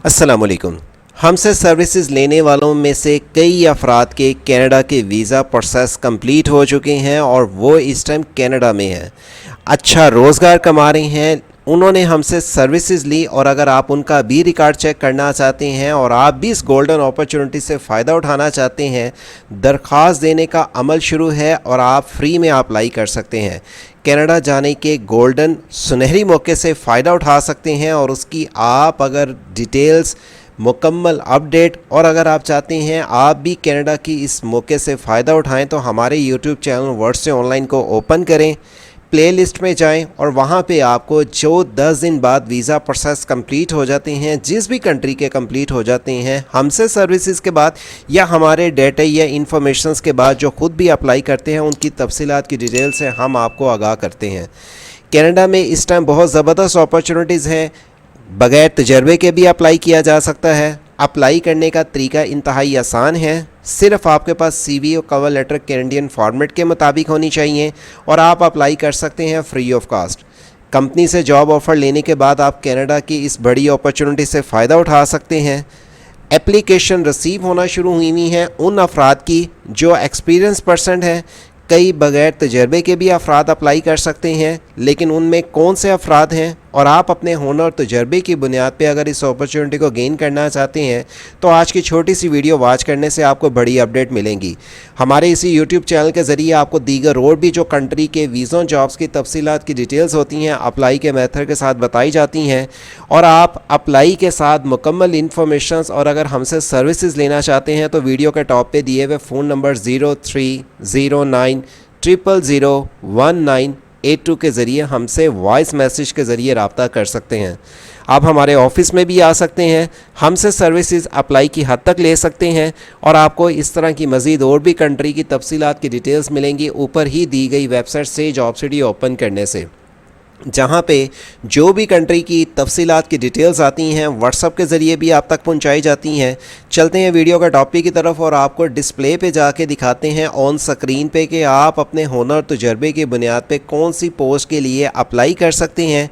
अस्सलामुअलैकुम। हमसे सर्विसेज लेने वालों में से कई अफराद के कनाडा के वीज़ा प्रोसेस कंप्लीट हो चुके हैं और वो इस टाइम कनाडा में हैं, अच्छा रोज़गार कमा रहे हैं। उन्होंने हमसे सर्विसेज ली और अगर आप उनका भी रिकॉर्ड चेक करना चाहते हैं और आप भी इस गोल्डन अपॉर्चुनिटी से फ़ायदा उठाना चाहते हैं, दरख्वास्त देने का अमल शुरू है और आप फ्री में अप्लाई कर सकते हैं। कनाडा जाने के गोल्डन सुनहरी मौके से फ़ायदा उठा सकते हैं और उसकी आप अगर डिटेल्स मुकम्मल अपडेट और अगर आप चाहते हैं आप भी कनाडा की इस मौके से फ़ायदा उठाएं तो हमारे यूट्यूब चैनल वर्ड से ऑनलाइन को ओपन करें, प्लेलिस्ट में जाएं और वहां पे आपको जो 10 दिन बाद वीज़ा प्रोसेस कंप्लीट हो जाते हैं, जिस भी कंट्री के कंप्लीट हो जाते हैं, हमसे सर्विसेज के बाद या हमारे डेटा या इंफॉर्मेशंस के बाद जो खुद भी अप्लाई करते हैं उनकी तफसीलात की डिटेल से हम आपको आगाह करते हैं। कनाडा में इस टाइम बहुत ज़बरदस्त अपॉर्चुनिटीज़ हैं, बग़ैर तजर्बे के भी अप्लाई किया जा सकता है। अप्लाई करने का तरीका इंतहाई आसान है, सिर्फ आपके पास सीवी और कवर लेटर कैनेडियन फॉर्मेट के मुताबिक होनी चाहिए और आप अप्लाई कर सकते हैं फ्री ऑफ कास्ट। कंपनी से जॉब ऑफ़र लेने के बाद आप कनाडा की इस बड़ी अपॉर्चुनिटी से फ़ायदा उठा सकते हैं। एप्लीकेशन रिसीव होना शुरू हुई हैं उन अफराद की जो एक्सपीरियंस पर्सन हैं। कई बग़ैर तजर्बे के भी अफराद अप्लाई कर सकते हैं, लेकिन उनमें कौन से अफराद हैं और आप अपने हुनर और तजर्बे की बुनियाद पे अगर इस अपॉर्चुनिटी को गेन करना चाहते हैं तो आज की छोटी सी वीडियो वॉच करने से आपको बड़ी अपडेट मिलेंगी। हमारे इसी यूट्यूब चैनल के ज़रिए आपको दीगर और भी जो कंट्री के वीज़ों जॉब्स की तफसीलात की डिटेल्स होती हैं अप्लाई के मेथड के साथ बताई जाती हैं और आप अप्लाई के साथ मुकम्मल इन्फॉर्मेशंस और अगर हमसे सर्विसेज लेना चाहते हैं तो वीडियो के टॉप पे दिए हुए फ़ोन नंबर 0309001982 के ज़रिए हमसे वॉइस मैसेज के ज़रिए रब्ता कर सकते हैं। आप हमारे ऑफ़िस में भी आ सकते हैं, हमसे सर्विसेज अप्लाई की हद तक ले सकते हैं और आपको इस तरह की मज़ीद और भी कंट्री की तफसीलात की डिटेल्स मिलेंगी ऊपर ही दी गई वेबसाइट से जॉब सिटी ओपन करने से, जहाँ पे जो भी कंट्री की तफसीलात की डिटेल्स आती हैं व्हाट्सअप के ज़रिए भी आप तक पहुँचाई जाती हैं। चलते हैं वीडियो का टॉपिक की तरफ और आपको डिस्प्ले पे जाके दिखाते हैं ऑन स्क्रीन पे कि आप अपने हुनर तजर्बे की बुनियाद पे कौन सी पोस्ट के लिए अप्लाई कर सकते हैं।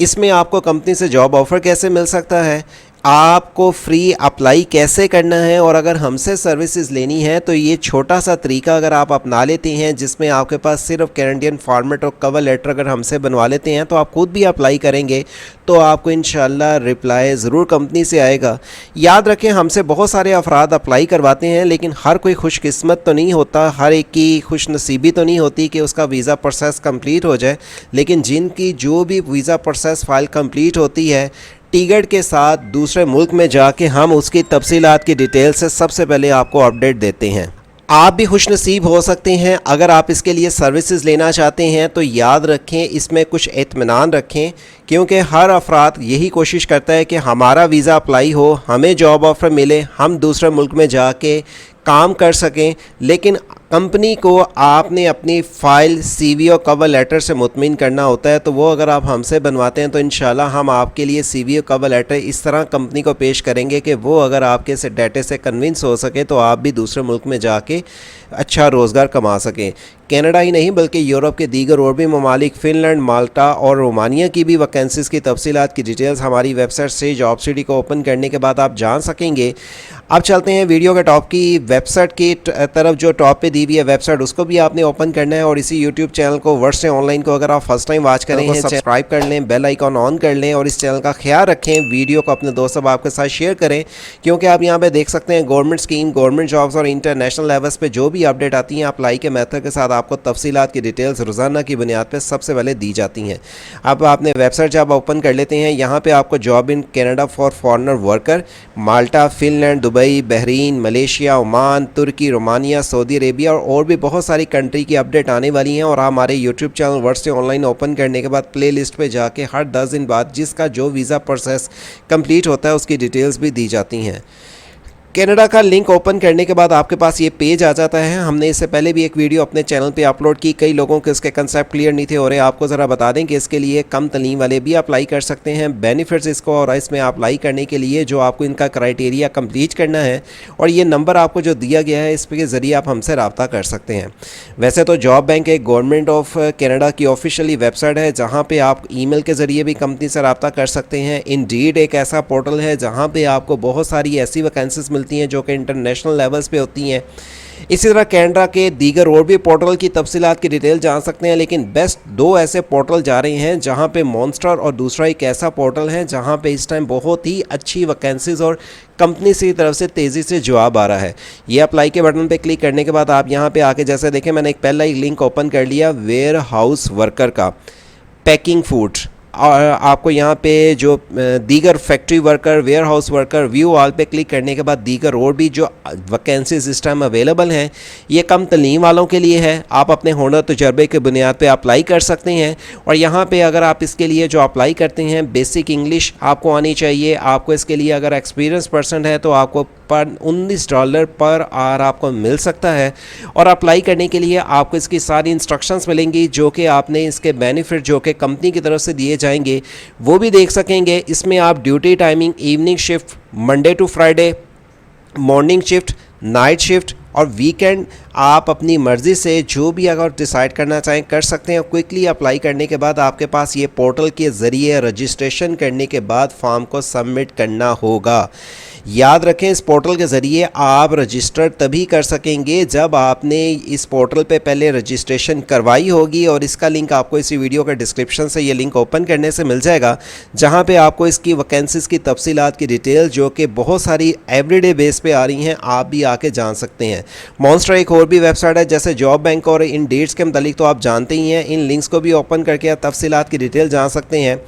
इसमें आपको कंपनी से जॉब ऑफ़र कैसे मिल सकता है, आपको फ्री अप्लाई कैसे करना है और अगर हमसे सर्विसेज लेनी है तो ये छोटा सा तरीका अगर आप अपना लेते हैं जिसमें आपके पास सिर्फ कैनेडियन फॉर्मेट और कवर लेटर अगर हमसे बनवा लेते हैं तो आप खुद भी अप्लाई करेंगे तो आपको इंशाल्लाह रिप्लाई ज़रूर कंपनी से आएगा। याद रखें, हमसे बहुत सारे अफराद अप्लाई करवाते हैं लेकिन हर कोई खुशकिस्मत तो नहीं होता, हर एक की खुशनसीबी तो नहीं होती कि उसका वीज़ा प्रोसेस कंप्लीट हो जाए। लेकिन जिनकी जो भी वीज़ा प्रोसेस फ़ाइल कंप्लीट होती है टिकट के साथ दूसरे मुल्क में जाके हम उसकी तफसीलात की डिटेल से सबसे पहले आपको अपडेट देते हैं। आप भी खुशनसीब हो सकते हैं अगर आप इसके लिए सर्विसेज लेना चाहते हैं तो याद रखें, इसमें कुछ इत्मीनान रखें क्योंकि हर अफराद यही कोशिश करता है कि हमारा वीज़ा अप्लाई हो, हमें जॉब ऑफ़र मिले, हम दूसरे मुल्क में जाके काम कर सकें। लेकिन कंपनी को आपने अपनी फ़ाइल सीवी और कवर लेटर से मुतमिन करना होता है, तो वो अगर आप हमसे बनवाते हैं तो इंशाल्लाह हम आपके लिए सीवी और कवर लेटर इस तरह कंपनी को पेश करेंगे कि वो अगर आपके से डाटे से कन्विंस हो सके तो आप भी दूसरे मुल्क में जाके अच्छा रोज़गार कमा सकें। कनाडा ही नहीं बल्कि यूरोप के दीगर और भी ममालिक फ़िनलैंड, माल्टा और रोमानिया की भी वैकेंसीज़ की तफसीलात की डिटेल्स हमारी वेबसाइट से जॉब सिटी को ओपन करने के बाद आप जान सकेंगे। अब चलते हैं वीडियो के टॉप की वेबसाइट की तरफ, जो टॉप पे दी हुई है वेबसाइट उसको भी आपने ओपन करना है और इसी यूट्यूब चैनल को वर्ड से ऑनलाइन को अगर आप फर्स्ट टाइम वॉच करें हैं सब्सक्राइब कर लें, बेल आइकॉन ऑन कर लें और इस चैनल का ख्याल रखें। वीडियो को अपने दोस्तों आपके साथ शेयर करें क्योंकि आप यहाँ पे देख सकते हैं गवर्नमेंट स्कीम, गवर्नमेंट जॉब्स और इंटरनेशनल लेवल्स पे जो भी अपडेट आती हैं अप्लाई के मेथड के साथ आपको तफसीलात की डिटेल्स रोज़ाना की बुनियाद पर सबसे पहले दी जाती हैं। अब आपने वेबसाइट जब ओपन कर लेते हैं यहाँ पर आपको job in Canada for foreigner worker Malta, Finland, Dubai, Bahrain, Malaysia, Oman, तुर्की, रोमानिया, सऊदी अरेबिया और भी बहुत सारी कंट्री की अपडेट आने वाली हैं। और हमारे यूट्यूब चैनल वर्ड से ऑनलाइन ओपन करने के बाद प्ले लिस्ट पर जाके हर 10 दिन बाद जिसका जो वीज़ा प्रोसेस कंप्लीट होता है उसकी डिटेल्स भी दी जाती हैं। कनाडा का लिंक ओपन करने के बाद आपके पास ये पेज आ जाता है। हमने इससे पहले भी एक वीडियो अपने चैनल पे अपलोड की, कई लोगों के इसके कंसेप्ट क्लियर नहीं थे हो रहे। आपको ज़रा बता दें कि इसके लिए कम तलीम वाले भी अप्लाई कर सकते हैं। बेनिफिट्स इसको और इसमें अप्लाई करने के लिए जो आपको इनका क्राइटेरिया कंप्लीट करना है और ये नंबर आपको जो दिया गया है इसके ज़रिए आप हमसे रब्ता कर सकते हैं। वैसे तो जॉब बैंक एक गवर्नमेंट ऑफ कनाडा की ऑफिशियली वेबसाइट है जहाँ पर आप ईमेल के ज़रिए भी कंपनी से रब्ता कर सकते हैं। इंडीड एक ऐसा पोर्टल है जहाँ पर आपको बहुत सारी ऐसी वैकेंसीज मिलती हैं जो कि इंटरनेशनल लेवल्स पे होती हैं। इसी तरह कनाडा के दीगर और भी पोर्टल की तफसीलात की डिटेल जान सकते हैं, लेकिन बेस्ट दो ऐसे पोर्टल जा रहे हैं जहां पे मॉन्स्टर और दूसरा एक ऐसा पोर्टल है जहां पे इस टाइम बहुत ही अच्छी वैकेंसीज और कंपनी की तरफ से तेज़ी से जवाब आ रहा है। ये अप्लाई के बटन पे क्लिक करने के बाद आप यहां पे आके जैसे देखें, मैंने एक पहला ही लिंक ओपन कर लिया वेयर हाउस वर्कर का, पैकिंग फूड, और आपको यहाँ पे जो दीगर factory worker, warehouse worker, view all पे क्लिक करने के बाद दीगर और भी जो वैकेंसीज इस टाइम अवेलेबल हैं ये कम तलीम वालों के लिए है। आप अपने हुनर तजर्बे के बुनियाद पे अप्लाई कर सकते हैं। और यहाँ पे अगर आप इसके लिए जो अप्लाई करते हैं बेसिक इंग्लिश आपको आनी चाहिए। आपको इसके लिए अगर एक्सपीरियंस पर्सन है तो आपको पर $19 पर आवर आपको मिल सकता है। और अप्लाई करने के लिए आपको इसकी सारी इंस्ट्रक्शंस मिलेंगी जो कि आपने इसके बेनिफिट जो कि कंपनी की तरफ से दिए जाएंगे वो भी देख सकेंगे। इसमें आप duty timing, evening shift, Monday to Friday, morning shift, night shift और वीकेंड आप अपनी मर्ज़ी से जो भी अगर डिसाइड करना चाहें कर सकते हैं। क्विकली अप्लाई करने के बाद आपके पास ये पोर्टल के ज़रिए रजिस्ट्रेशन करने के बाद फॉर्म को सबमिट करना होगा। याद रखें, इस पोर्टल के ज़रिए आप रजिस्टर तभी कर सकेंगे जब आपने इस पोर्टल पे पहले रजिस्ट्रेशन करवाई होगी। और इसका लिंक आपको इसी वीडियो के डिस्क्रिप्शन से ये लिंक ओपन करने से मिल जाएगा जहाँ पे आपको इसकी वैकेंसीज़ की तफसीलात की डिटेल जो कि बहुत सारी एवरीडे बेस पे आ रही हैं आप भी आके जान सकते हैं। मॉन्स्टर एक और भी वेबसाइट है जैसे जॉब बैंक और इन डेट्स के मतलब तो आप जानते ही हैं। इन लिंक्स को भी ओपन करके आप तफसीलात की डिटेल जान सकते हैं।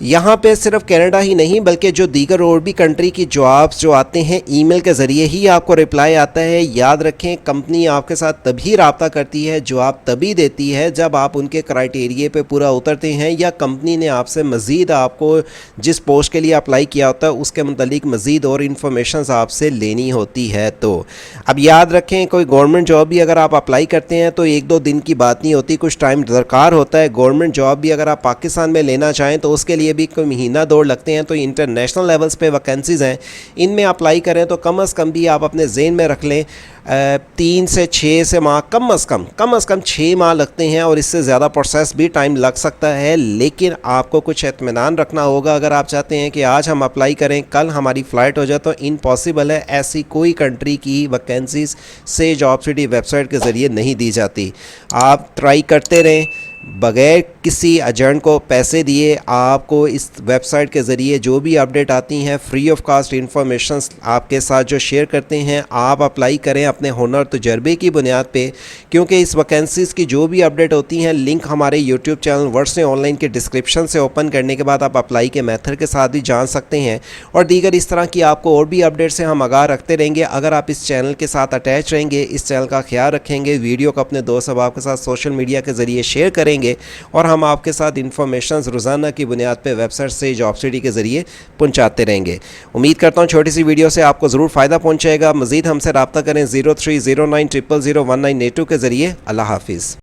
यहाँ पे सिर्फ कनाडा ही नहीं बल्कि जो दीगर और भी कंट्री की जॉब्स जो आते हैं ईमेल के ज़रिए ही आपको रिप्लाई आता है। याद रखें, कंपनी आपके साथ तभी रब्ता करती है, जवाब तभी देती है जब आप उनके क्राइटेरिया पे पूरा उतरते हैं या कंपनी ने आपसे मज़ीद आपको जिस पोस्ट के लिए अप्लाई किया होता है उसके मुतालिक मज़ीद और इन्फॉर्मेशन आपसे लेनी होती है। तो अब याद रखें, कोई गवर्नमेंट जॉब भी अगर आप अप्लाई करते हैं तो 1-2 दिन की बात नहीं होती, कुछ टाइम दरकार होता है। गवर्नमेंट जॉब भी अगर आप पाकिस्तान में लेना चाहें तो उसके लिए भी कोई महीना 2 लगते हैं। तो इंटरनेशनल लेवल्स पे वैकेंसीज़ हैं, इनमें अप्लाई करें तो कम से कम भी आप अपने ज़हन में रख लें 3 से 6 से माह कम से कम 6 माह लगते हैं और इससे ज़्यादा प्रोसेस भी टाइम लग सकता है। लेकिन आपको कुछ इत्मीनान रखना होगा। अगर आप चाहते हैं कि आज हम अप्लाई करें कल हमारी फ़्लाइट हो जाए तो इम्पॉसिबल है। ऐसी कोई कंट्री की वैकेंसीज़ से जॉब सिटी वेबसाइट के ज़रिए नहीं दी जाती। आप ट्राई करते रहें बगैर किसी एजेंट को पैसे दिए। आपको इस वेबसाइट के ज़रिए जो भी अपडेट आती हैं फ्री ऑफ कास्ट इन्फॉर्मेशंस आपके साथ जो शेयर करते हैं आप अप्लाई करें अपने हुनर तजर्बे की बुनियाद पे, क्योंकि इस वैकेंसीज़ की जो भी अपडेट होती हैं लिंक हमारे यूट्यूब चैनल वर्ड्स ऑनलाइन के डिस्क्रिप्शन से ओपन करने के बाद आप अप्लाई के मेथड के साथ भी जान सकते हैं। और दीगर इस तरह की आपको और भी अपडेट से हम आगाह रखते रहेंगे। अगर आप इस चैनल के साथ अटैच रहेंगे, इस चैनल का ख्याल रखेंगे, वीडियो को अपने दोस्त अहबाब के साथ सोशल मीडिया के ज़रिए शेयर करें और हम आपके साथ इन्फॉर्मेशन रोज़ाना की बुनियाद पे वेबसाइट से जॉब सिटी के ज़रिए पहुंचाते रहेंगे। उम्मीद करता हूं छोटी सी वीडियो से आपको ज़रूर फ़ायदा पहुंचेगा। मज़ीद हमसे रब्ता करें 0309000198 के ज़रिए। अल्लाह हाफिज़।